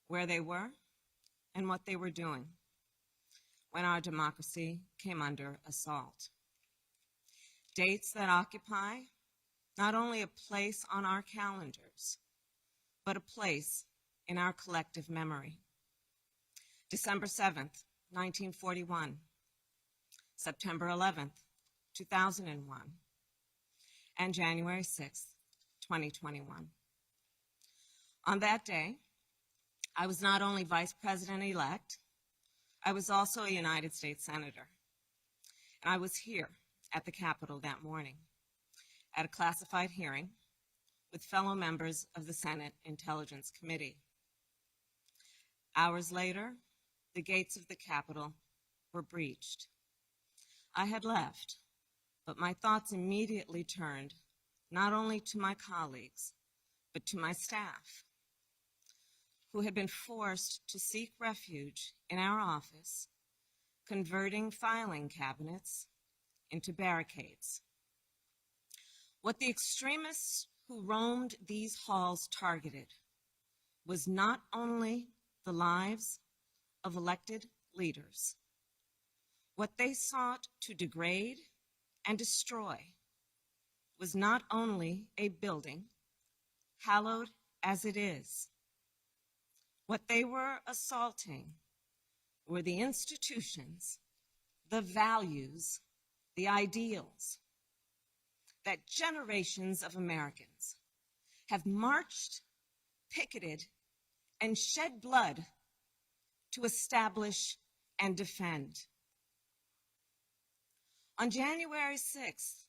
where they were, and what they were doing when our democracy came under assault. Dates that occupy not only a place on our calendars, but a place in our collective memory. December 7th, 1941, September 11th, 2001, and January 6th, 2021. On that day, I was not only Vice President-elect, I was also a United States Senator. And I was here at the Capitol that morning at a classified hearing with fellow members of the Senate Intelligence Committee. Hours later, the gates of the Capitol were breached. I had left, but my thoughts immediately turned not only to my colleagues, but to my staff, who had been forced to seek refuge in our office, converting filing cabinets into barricades. What the extremists who roamed these halls targeted was not only the lives of elected leaders. What they sought to degrade and destroy was not only a building, hallowed as it is. What they were assaulting were the institutions, the values, the ideals that generations of Americans have marched, picketed, and shed blood to establish and defend. On January 6th,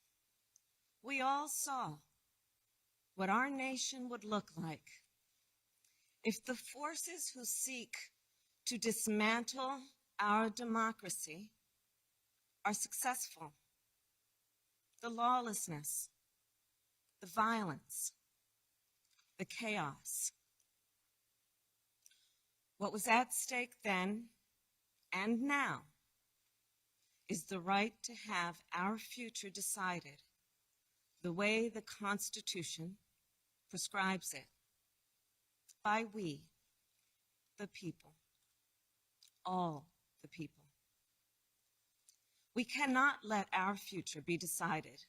we all saw what our nation would look like if the forces who seek to dismantle our democracy are successful. The lawlessness, the violence, the chaos. What was at stake then and now is the right to have our future decided the way the Constitution prescribes it, by we, the people, all the people. We cannot let our future be decided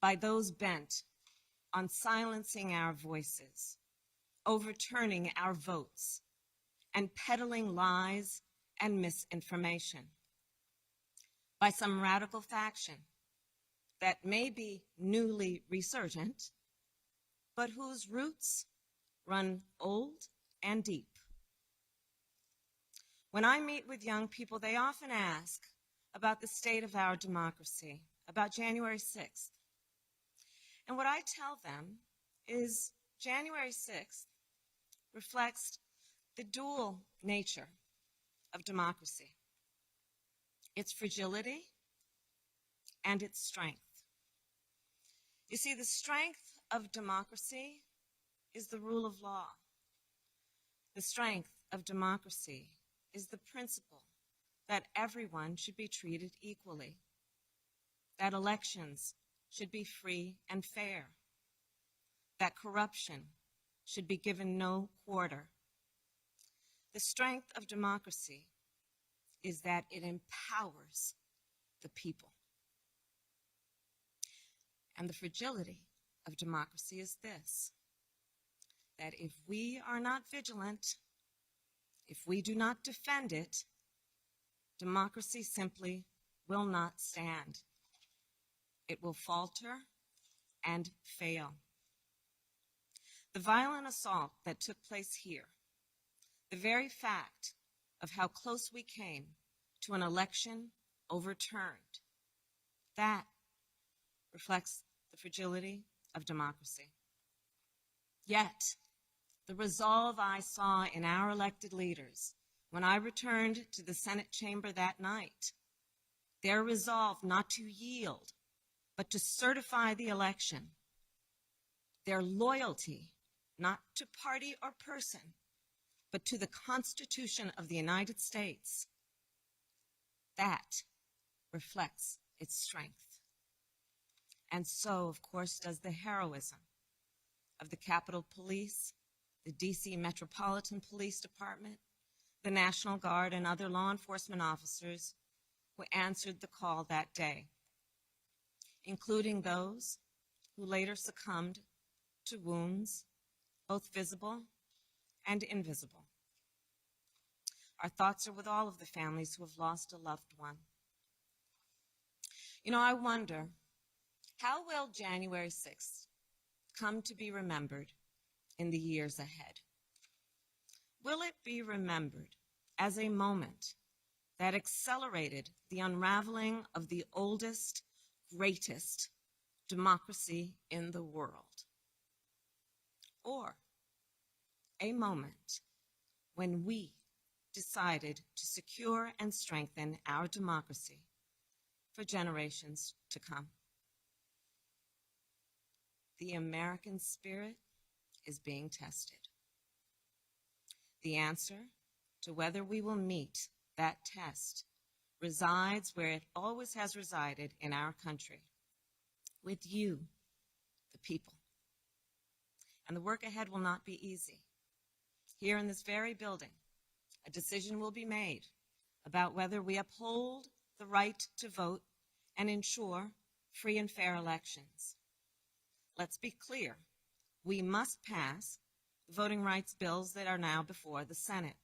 by those bent on silencing our voices, overturning our votes, and peddling lies and misinformation by some radical faction that may be newly resurgent, but whose roots run old and deep. When I meet with young people, they often ask about the state of our democracy, about January 6th. And what I tell them is January 6th reflects the dual nature of democracy, its fragility and its strength. You see, the strength of democracy is the rule of law. The strength of democracy is the principle that everyone should be treated equally, that elections should be free and fair, that corruption should be given no quarter. The strength of democracy is that it empowers the people. And the fragility of democracy is this, that if we are not vigilant, if we do not defend it, democracy simply will not stand. It will falter and fail. The violent assault that took place here, the very fact of how close we came to an election overturned, that reflects the fragility of democracy. Yet, the resolve I saw in our elected leaders when I returned to the Senate chamber that night, their resolve not to yield, but to certify the election, their loyalty not to party or person, but to the Constitution of the United States, that reflects its strength. And so, of course, does the heroism of the Capitol Police, the the DC Metropolitan Police Department, the National Guard, and other law enforcement officers who answered the call that day, including those who later succumbed to wounds, both visible and invisible. Our thoughts are with all of the families who have lost a loved one. You know, I wonder, how will January 6th come to be remembered in the years ahead? Will it be remembered as a moment that accelerated the unraveling of the oldest, greatest democracy in the world? Or a moment when we decided to secure and strengthen our democracy for generations to come? The American spirit is being tested. The answer to whether we will meet that test resides where it always has resided in our country, with you, the people. And the work ahead will not be easy. Here in this very building, a decision will be made about whether we uphold the right to vote and ensure free and fair elections. Let's be clear, we must pass the voting rights bills that are now before the Senate.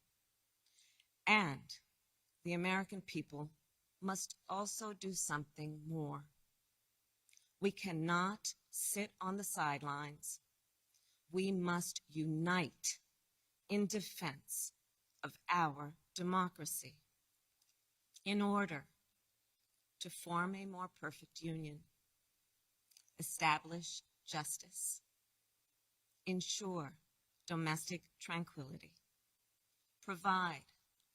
And the American people must also do something more. We cannot sit on the sidelines. We must unite in defense of our democracy in order to form a more perfect union, establish justice, ensure domestic tranquility, provide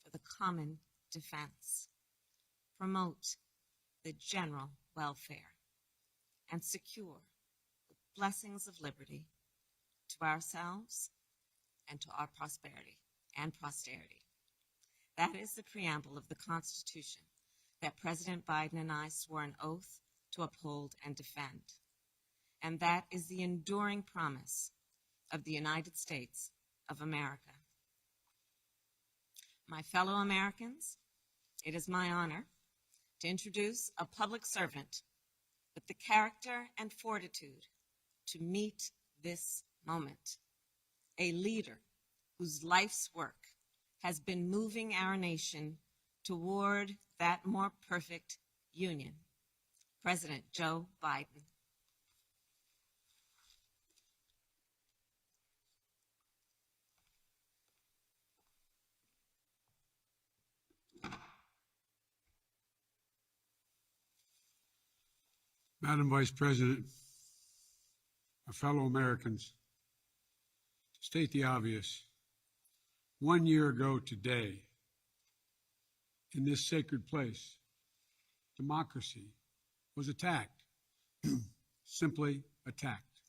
for the common defense, promote the general welfare, and secure the blessings of liberty to ourselves and to our prosperity and posterity. That is the preamble of the Constitution that President Biden and I swore an oath to uphold and defend. And that is the enduring promise of the United States of America. My fellow Americans, it is my honor to introduce a public servant with the character and fortitude to meet this moment, a leader whose life's work has been moving our nation toward that more perfect union, President Joe Biden. Madam Vice President, my fellow Americans, to state the obvious, 1 year ago today, in this sacred place, democracy was attacked, simply attacked.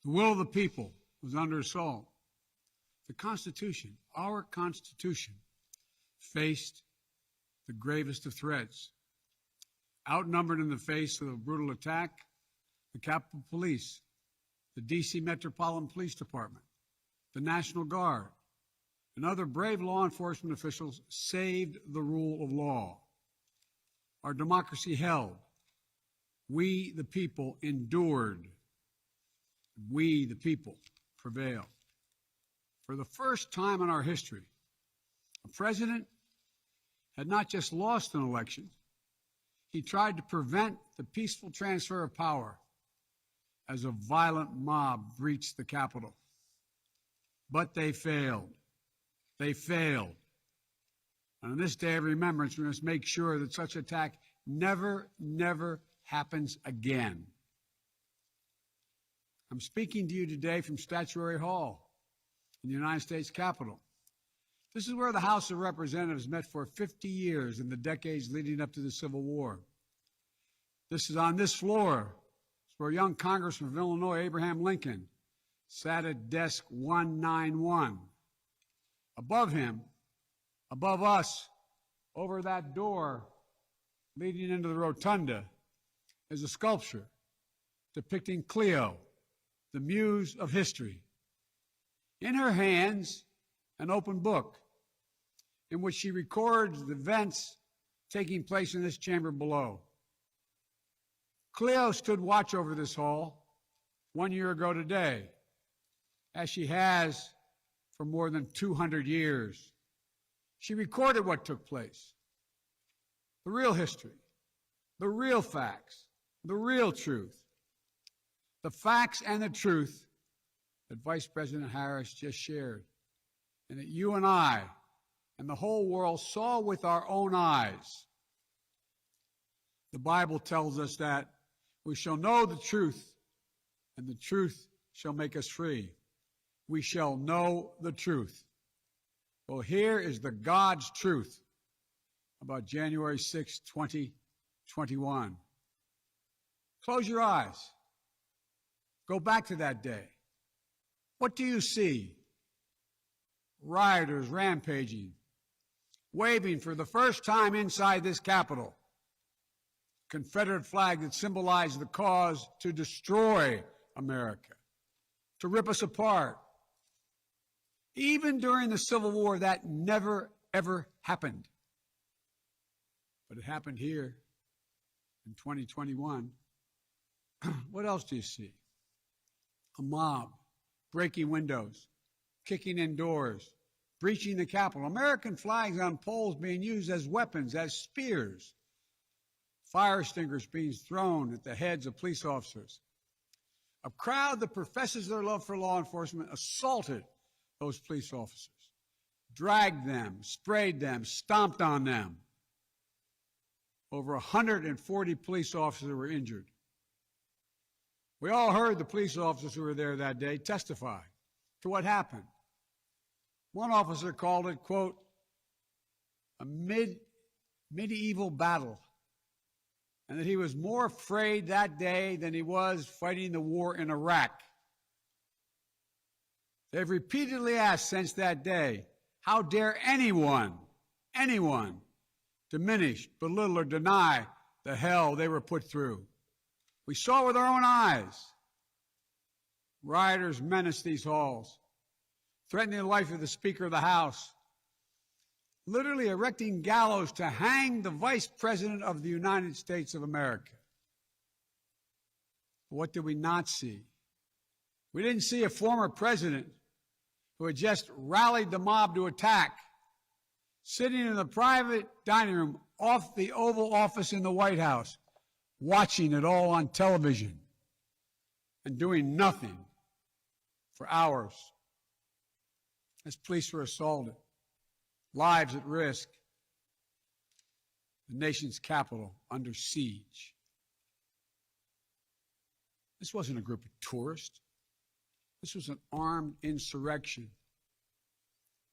The will of the people was under assault. The Constitution, our Constitution, faced the gravest of threats. Outnumbered in the face of a brutal attack, the Capitol Police, the DC Metropolitan Police Department, the National Guard, and other brave law enforcement officials saved the rule of law. Our democracy held. We, the people, endured. We, the people, prevailed. For the first time in our history, a president had not just lost an election, he tried to prevent the peaceful transfer of power as a violent mob breached the Capitol. But they failed. They failed. And on this day of remembrance, we must make sure that such attack never happens again. I'm speaking to you today from Statuary Hall in the United States Capitol. This is where the House of Representatives met for 50 years in the decades leading up to the Civil War. This is on this floor where young Congressman from Illinois, Abraham Lincoln, sat at desk 191. Above him, above us, over that door leading into the rotunda, is a sculpture depicting Cleo, the muse of history, In her hands, an open book in which she records the events taking place in this chamber below. Cleo stood watch over this hall 1 year ago today, as she has for more than 200 years. She recorded what took place, the real history, the real facts, the real truth, the facts and the truth that Vice President Harris just shared, and that you and I and the whole world saw with our own eyes. The Bible tells us that we shall know the truth, and the truth shall make us free. We shall know the truth. Well, here is the God's truth about January 6, 2021. Close your eyes. Go back to that day. What do you see? Rioters rampaging, waving for the first time inside this Capitol Confederate flag that symbolized the cause to destroy America, to rip us apart. Even during the Civil War, that never, ever happened. But it happened here in 2021. What else do you see? A mob breaking windows, kicking in doors, breaching the Capitol, American flags on poles being used as weapons, as spears, fire extinguishers being thrown at the heads of police officers. A crowd that professes their love for law enforcement assaulted those police officers, dragged them, sprayed them, stomped on them. Over 140 police officers were injured. We all heard the police officers who were there that day testify to what happened. One officer called it, quote, a medieval battle, and that he was more afraid that day than he was fighting the war in Iraq. They've repeatedly asked since that day, how dare anyone diminish, belittle, or deny the hell they were put through? We saw with our own eyes. Rioters menaced these halls, threatening the life of the Speaker of the House, literally erecting gallows to hang the Vice President of the United States of America. What did we not see? We didn't see a former president who had just rallied the mob to attack, sitting in the private dining room off the Oval Office in the White House, watching it all on television and doing nothing for hours as police were assaulted, lives at risk, the nation's capital under siege. This wasn't a group of tourists. This was an armed insurrection.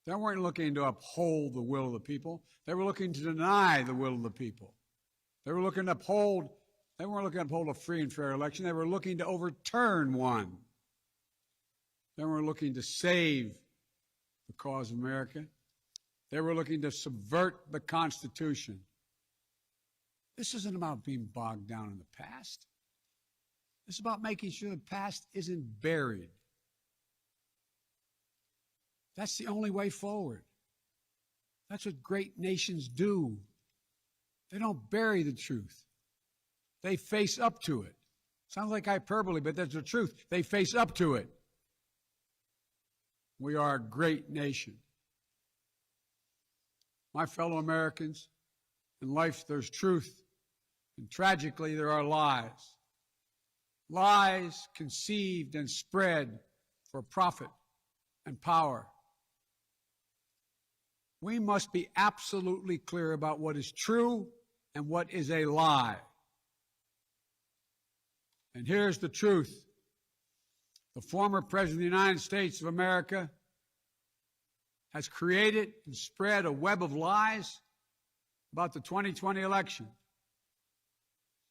They weren't looking to uphold the will of the people. They were looking to deny the will of the people. They weren't looking to uphold a free and fair election. They were looking to overturn one. They were looking to save the cause of America. They were looking to subvert the Constitution. This isn't about being bogged down in the past. This is about making sure the past isn't buried. That's the only way forward. That's what great nations do. They don't bury the truth. They face up to it. Sounds like hyperbole, but that's the truth. They face up to it. We are a great nation. My fellow Americans, in life there's truth, and tragically there are lies. Lies conceived and spread for profit and power. We must be absolutely clear about what is true and what is a lie. And here's the truth. The former President of the United States of America has created and spread a web of lies about the 2020 election.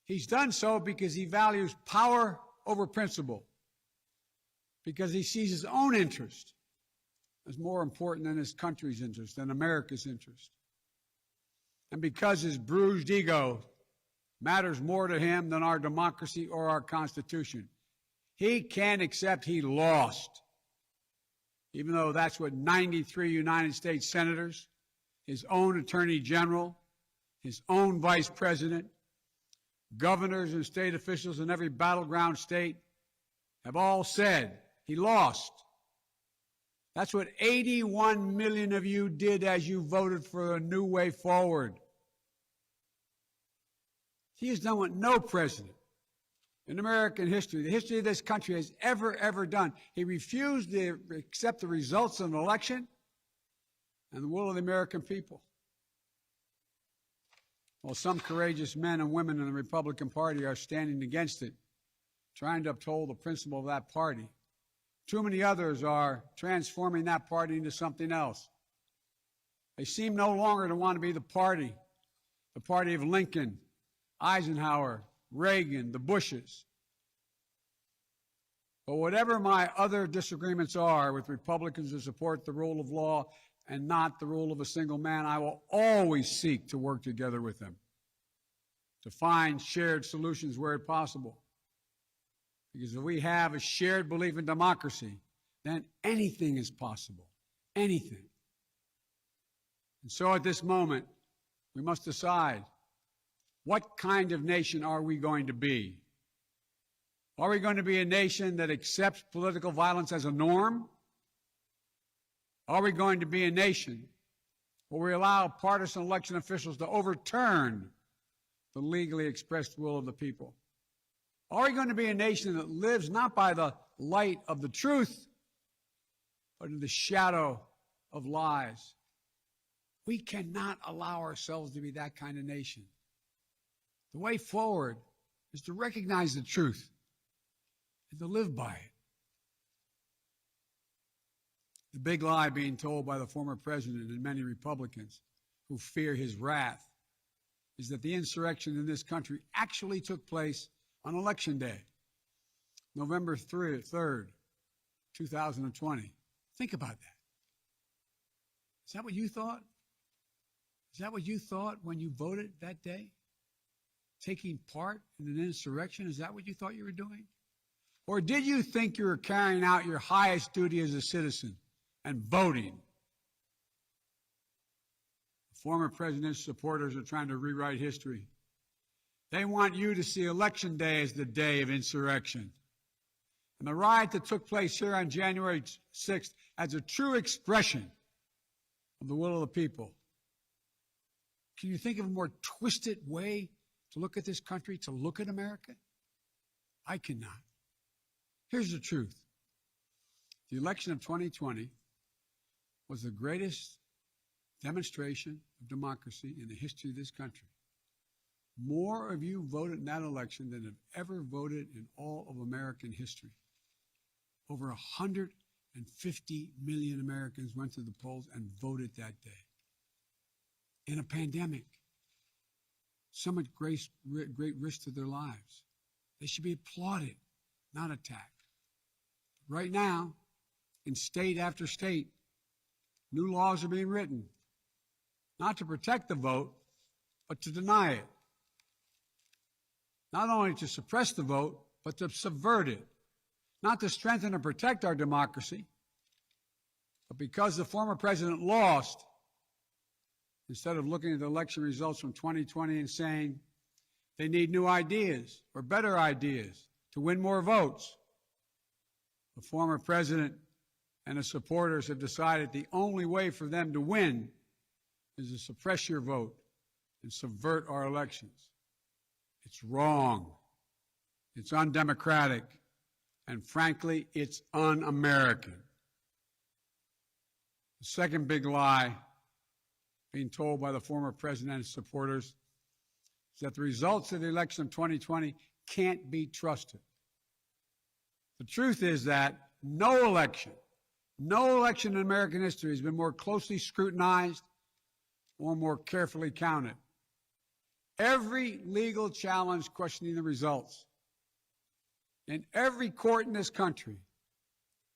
He's done so because he values power over principle, because he sees his own interest as more important than his country's interest, than America's interest, and because his bruised ego matters more to him than our democracy or our Constitution. He can't accept he lost. even though that's what 93 United States senators, his own attorney general, his own vice president, governors and state officials in every battleground state have all said he lost. That's what 81 million of you did as you voted for a new way forward. He has done what no president in American history, the history of this country, has ever done. He refused to accept the results of an election and the will of the American people. While some courageous men and women in the Republican Party are standing against it, trying to uphold the principle of that party, too many others are transforming that party into something else. They seem no longer to want to be the party of Lincoln, Eisenhower, Reagan, the Bushes. But whatever my other disagreements are with Republicans who support the rule of law and not the rule of a single man, I will always seek to work together with them to find shared solutions where possible. Because if we have a shared belief in democracy, then anything is possible. Anything. And so at this moment, we must decide, what kind of nation are we going to be? Are we going to be a nation that accepts political violence as a norm? Are we going to be a nation where we allow partisan election officials to overturn the legally expressed will of the people? Are we going to be a nation that lives not by the light of the truth, but in the shadow of lies? We cannot allow ourselves to be that kind of nation. The way forward is to recognize the truth and to live by it. The big lie being told by the former president and many Republicans who fear his wrath is that the insurrection in this country actually took place on Election Day, November 3rd, 2020. Think about that. Is that what you thought? Is that what you thought when you voted that day? Taking part in an insurrection? Is that what you thought you were doing? Or did you think you were carrying out your highest duty as a citizen and voting? The former president's supporters are trying to rewrite history. They want you to see Election Day as the day of insurrection. And the riot that took place here on January 6th as a true expression of the will of the people. Can you think of a more twisted way to look at this country, to look at America? I cannot. Here's the truth. The election of 2020 was the greatest demonstration of democracy in the history of this country. More of you voted in that election than have ever voted in all of American history. Over 150 million Americans went to the polls and voted that day. In a pandemic, some at great risk to their lives. They should be applauded, not attacked. Right now, in state after state, new laws are being written, not to protect the vote, but to deny it. Not only to suppress the vote, but to subvert it. Not to strengthen or protect our democracy, but because the former president lost, instead of looking at the election results from 2020 and saying they need new ideas or better ideas to win more votes, the former president and his supporters have decided the only way for them to win is to suppress your vote and subvert our elections. It's wrong. It's undemocratic. And frankly, it's un-American. The second big lie being told by the former president and his supporters is that the results of the election of 2020 can't be trusted. The truth is that no election in American history has been more closely scrutinized or more carefully counted. Every legal challenge questioning the results in every court in this country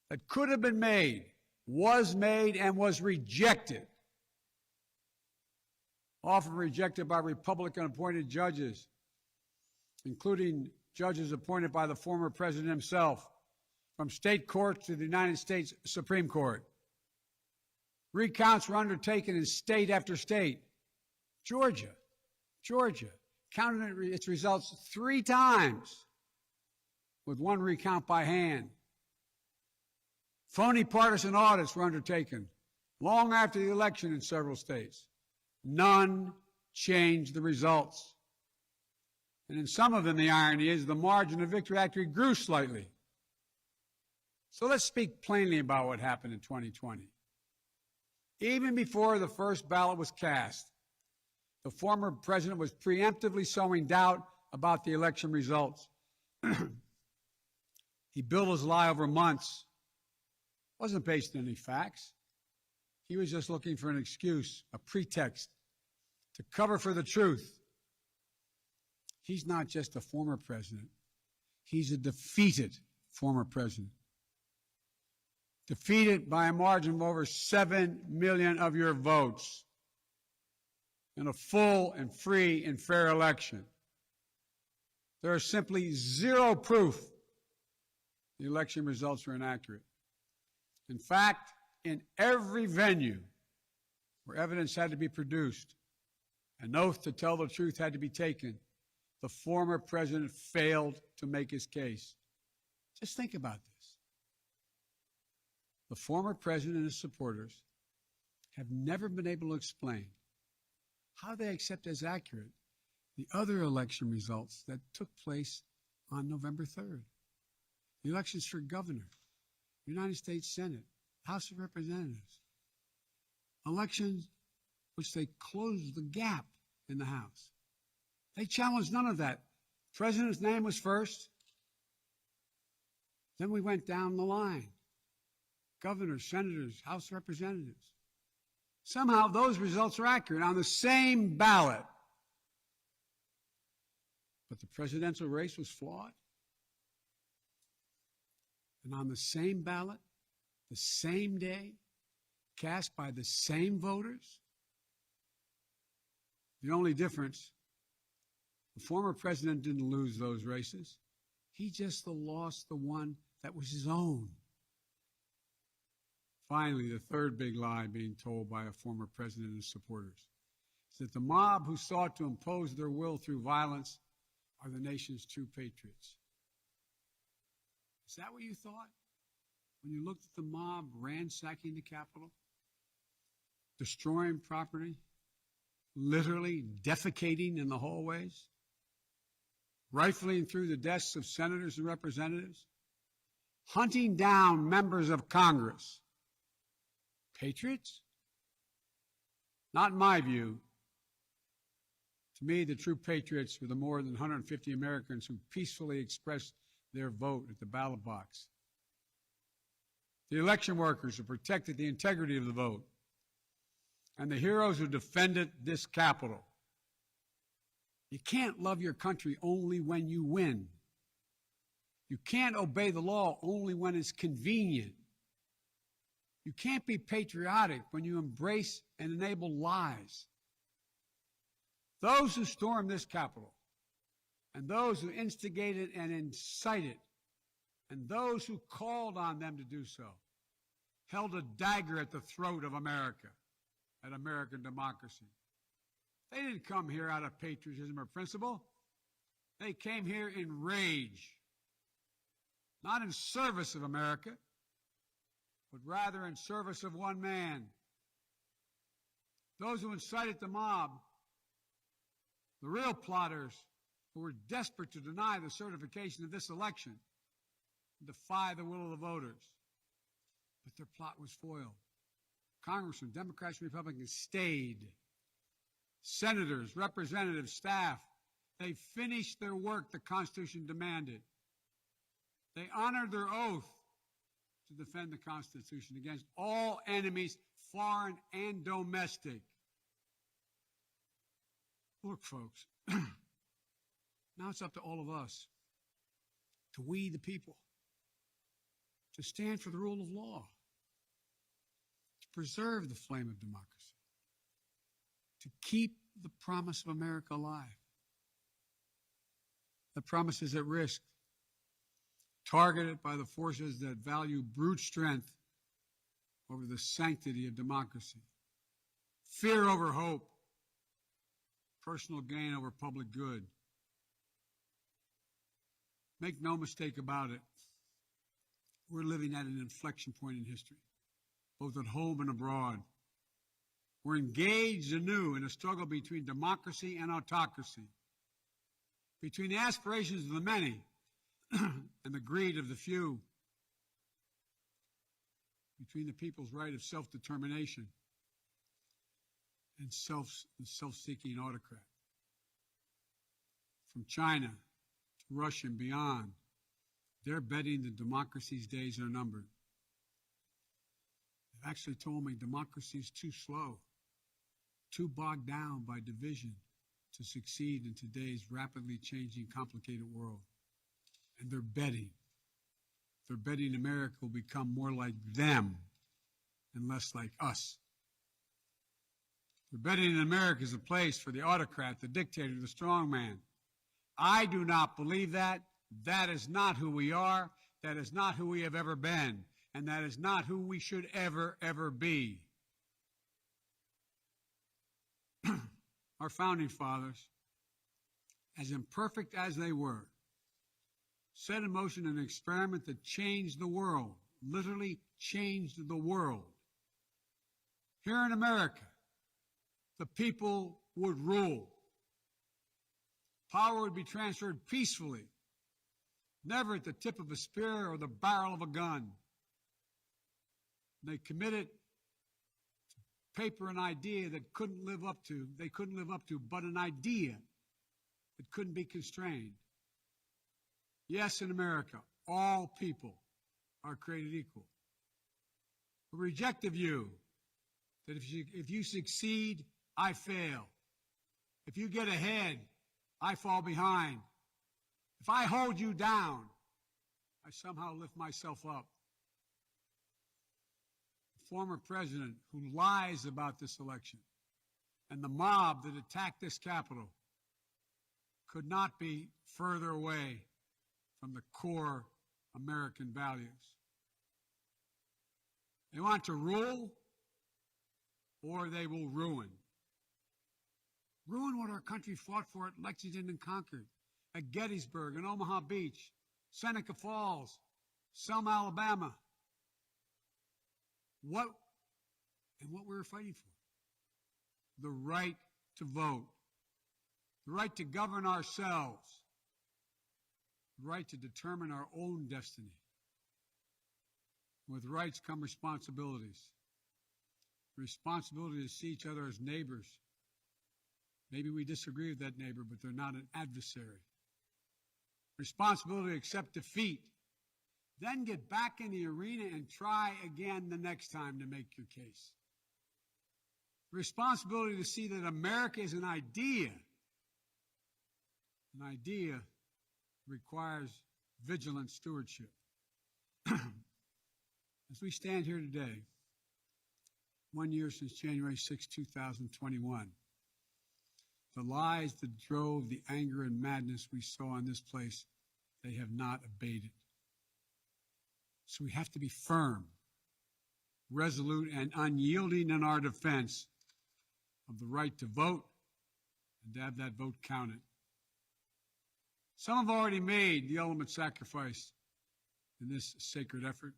that could have been made was made and was rejected. Often rejected by Republican-appointed judges, including judges appointed by the former president himself, from state courts to the United States Supreme Court. Recounts were undertaken in state after state. Georgia counted its results 3 times, with 1 recount by hand. Phony partisan audits were undertaken long after the election in several states. None changed the results. And in some of them, the irony is the margin of victory actually grew slightly. So let's speak plainly about what happened in 2020. Even before the first ballot was cast, the former president was preemptively sowing doubt about the election results. He built his lie over months. It wasn't based on any facts. He was just looking for an excuse, a pretext, to cover for the truth. He's not just a former president. He's a defeated former president. Defeated by a margin of over 7 million of your votes in a full and free and fair election. There is simply zero proof the election results were inaccurate. In fact, in every venue where evidence had to be produced, an oath to tell the truth had to be taken, the former president failed to make his case. Just think about this. The former president and his supporters have never been able to explain how they accept as accurate the other election results that took place on November 3rd. The elections for governor, United States Senate, House of Representatives. Elections which they closed the gap in the House. They challenged none of that. The president's name was first. Then we went down the line. Governors, senators, House of Representatives. Somehow those results are accurate on the same ballot. But the presidential race was flawed. And on the same ballot, the same day, cast by the same voters, the only difference, the former president didn't lose those races. He just lost the one that was his own. Finally, the third big lie being told by a former president and his supporters is that the mob who sought to impose their will through violence are the nation's true patriots. Is that what you thought when you looked at the mob ransacking the Capitol, destroying property, literally defecating in the hallways, rifling through the desks of senators and representatives, hunting down members of Congress? Patriots? Not in my view. To me, the true patriots were the more than 150 Americans who peacefully expressed their vote at the ballot box. The election workers who protected the integrity of the vote. And the heroes who defended this Capitol. You can't love your country only when you win. You can't obey the law only when it's convenient. You can't be patriotic when you embrace and enable lies. Those who stormed this Capitol, and those who instigated and incited, and those who called on them to do so, held a dagger at the throat of America, at American democracy. They didn't come here out of patriotism or principle. They came here in rage, not in service of America, but rather in service of one man. Those who incited the mob, the real plotters who were desperate to deny the certification of this election, defy the will of the voters. But their plot was foiled. Congressmen, Democrats, and Republicans stayed. Senators, representatives, staff, they finished their work the Constitution demanded. They honored their oath to defend the Constitution against all enemies, foreign and domestic. Look, folks, now it's up to all of us, to we the people, to stand for the rule of law, to preserve the flame of democracy, to keep the promise of America alive. The promise is at risk. targeted by the forces that value brute strength over the sanctity of democracy, fear over hope, personal gain over public good. Make no mistake about it, we're living at an inflection point in history, both at home and abroad. We're engaged anew in a struggle between democracy and autocracy, between the aspirations of the many and the greed of the few, between the people's right of self-determination and the self-seeking autocrat. From China to Russia and beyond, they're betting that democracy's days are numbered. They've actually told me democracy is too slow, too bogged down by division to succeed in today's rapidly changing, complicated world. And they're betting America will become more like them and less like us. They're betting America is a place for the autocrat, the dictator, the strongman. I do not believe that. That is not who we are. That is not who we have ever been. And that is not who we should ever, ever be. Our founding fathers, as imperfect as they were, set in motion an experiment that changed the world, literally changed the world. Here in America, the people would rule. Power would be transferred peacefully, never at the tip of a spear or the barrel of a gun. They committed to paper an idea that they couldn't live up to, but an idea that couldn't be constrained. Yes, in America, all people are created equal. We reject the view that if you succeed, I fail. If you get ahead, I fall behind. If I hold you down, I somehow lift myself up. The former president who lies about this election and the mob that attacked this Capitol could not be further away from the core American values. They want to rule, or they will ruin. Ruin what our country fought for at Lexington and Concord, at Gettysburg and Omaha Beach, Seneca Falls, Selma, Alabama. What we were fighting for? The right to vote, the right to govern ourselves, the right to determine our own destiny. With rights come responsibilities. The responsibility to see each other as neighbors. Maybe we disagree with that neighbor, but they're not an adversary. Responsibility to accept defeat. Then get back in the arena and try again the next time to make your case. Responsibility to see that America is an idea. An idea requires vigilant stewardship. As we stand here today, 1 year since January 6, 2021, the lies that drove the anger and madness we saw in this place, they have not abated. So we have to be firm, resolute, and unyielding in our defense of the right to vote and to have that vote counted. Some have already made the ultimate sacrifice in this sacred effort.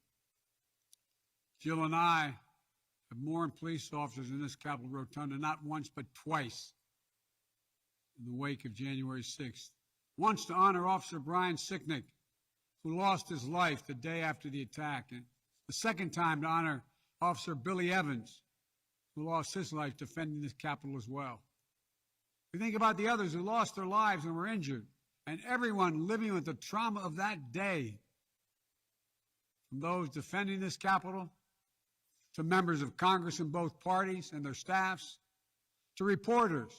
Jill and I have mourned police officers in this Capitol Rotunda not once but twice in the wake of January 6th. Once to honor Officer Brian Sicknick, who lost his life the day after the attack, and the second time to honor Officer Billy Evans, who lost his life defending this Capitol as well. We think about the others who lost their lives and were injured, and everyone living with the trauma of that day, from those defending this Capitol, to members of Congress in both parties and their staffs, to reporters,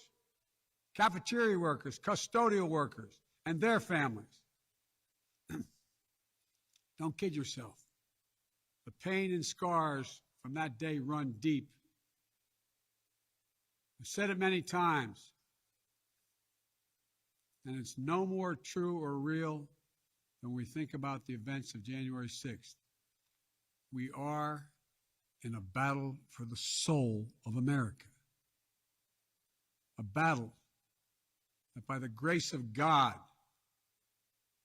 cafeteria workers, custodial workers, and their families. Don't kid yourself. The pain and scars from that day run deep. I've said it many times, and it's no more true or real when we think about the events of January 6th. We are in a battle for the soul of America. A battle that by the grace of God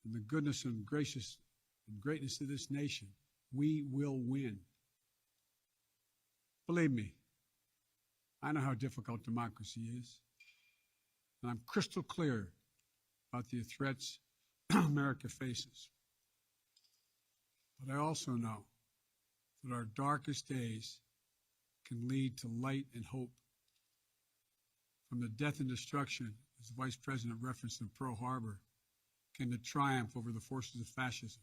and the goodness and greatness of this nation, we will win. Believe me, I know how difficult democracy is, and I'm crystal clear about the threats America faces. But I also know that our darkest days can lead to light and hope. From the death and destruction, as the Vice President referenced in Pearl Harbor, came the triumph over the forces of fascism.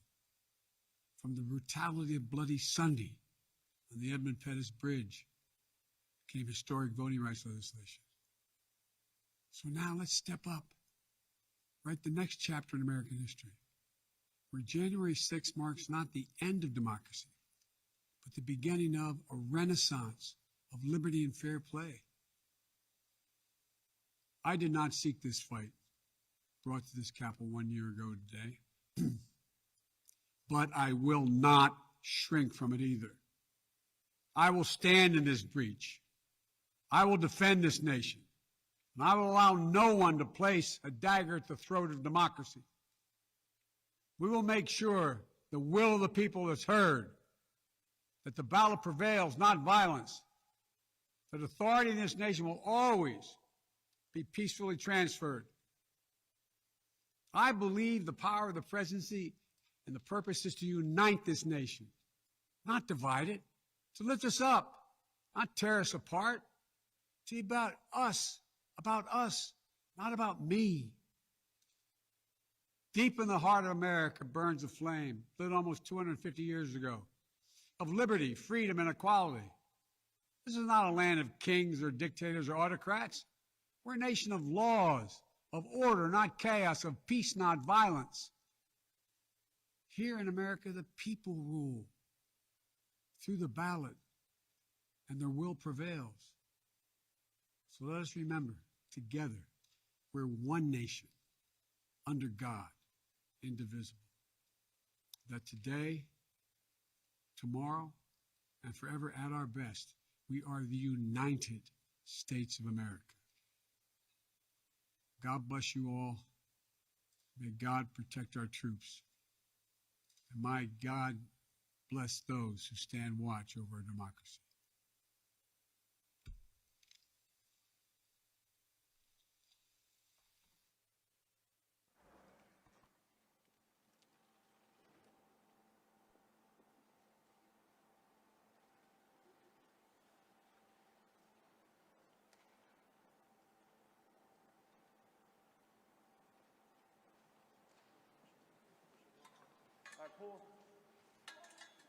From the brutality of Bloody Sunday on the Edmund Pettus Bridge came historic voting rights legislation. So now let's step up, write the next chapter in American history, where January 6th marks not the end of democracy, but the beginning of a renaissance of liberty and fair play. I did not seek this fight brought to this Capitol 1 year ago today, but I will not shrink from it either. I will stand in this breach. I will defend this nation, and I will allow no one to place a dagger at the throat of democracy. We will make sure the will of the people is heard, that the ballot prevails, not violence, that authority in this nation will always be peacefully transferred. I believe the power of the presidency and the purpose is to unite this nation, not divide it, to lift us up, not tear us apart. To be about us, not about me. Deep in the heart of America burns a flame, lit almost 250 years ago, of liberty, freedom, and equality. This is not a land of kings or dictators or autocrats. We're a nation of laws, of order, not chaos, of peace, not violence. Here in America, the people rule through the ballot, and their will prevails. So let us remember, together, we're one nation, under God, indivisible. That today, tomorrow, and forever at our best, we are the United States of America. God bless you all. May God protect our troops. And may God bless those who stand watch over our democracy. All right, pull.